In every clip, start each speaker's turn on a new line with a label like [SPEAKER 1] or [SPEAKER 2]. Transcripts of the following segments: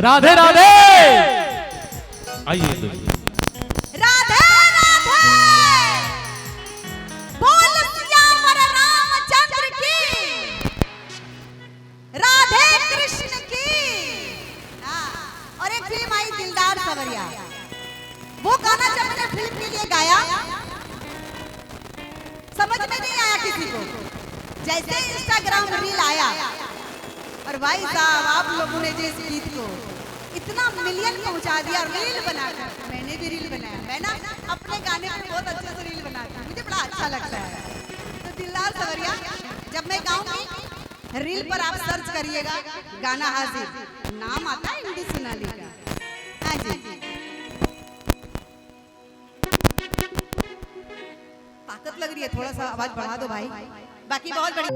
[SPEAKER 1] राधे राधे। आइए
[SPEAKER 2] राधे राधे बोल सियावर रामचंद्र की, राधे कृष्ण की। और एक फिल्म आई दिलदार सवरिया, वो गाना जब मैंने फिल्म के लिए गाया समझ में नहीं आया किसी को। जैसे इंस्टाग्राम रील आया और भाई साहब आप लोगों ने जो इस गीत को इतना मिलियन पहुंचा दिया, रील बनाकर मैंने भी रील बनाया। मैं ना अपने गाने पे बहुत अच्छे से रील बनाती हूँ, मुझे बड़ा अच्छा लगता है। तो दिलदार सवरिया जब मैं गाऊंगी रील पर आप सर्च करिएगा, गाना हाजिर, नाम आता है हिंदी सोनाली का। हाँ जी ताकत लग रही है, थोड़ा सा आवाज बढ़ा दो भाई, बाकी बहुत बड़ी।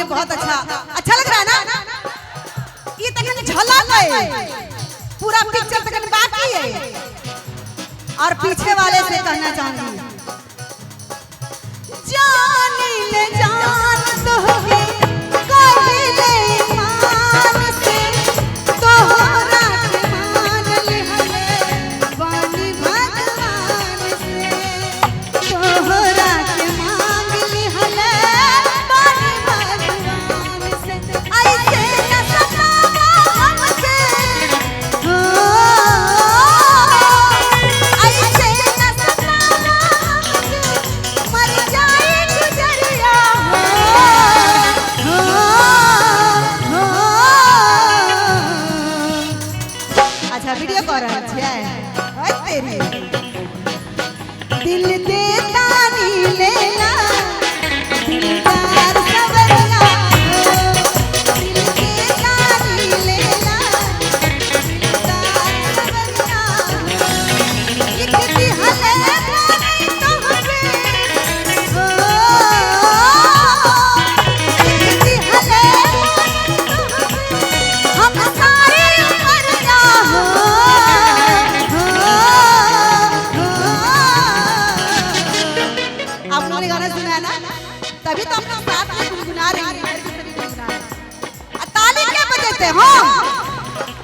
[SPEAKER 2] बहुत अच्छा लग रहा है ना। ये तक झलक है, पूरा पिक्चर तक बाकी है। और पीछे वाले से कहना चाहूंगी, जान ले जान तो होगी कहले मान से, तोहरा के मान ले हले वाणी भगवान से, तोहरा के मांग ले हले वाणी भगवान से। ऐसे न सतावा हमके हो, ऐसे न सतावा तभी तो हम लोग साथ में गुनगुना रहे हैं, घर के सभी गुनगुना रहे हैं। ताली क्या बजाते हो?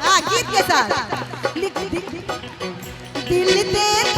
[SPEAKER 2] हाँ, गीत के साथ। दिल तेरा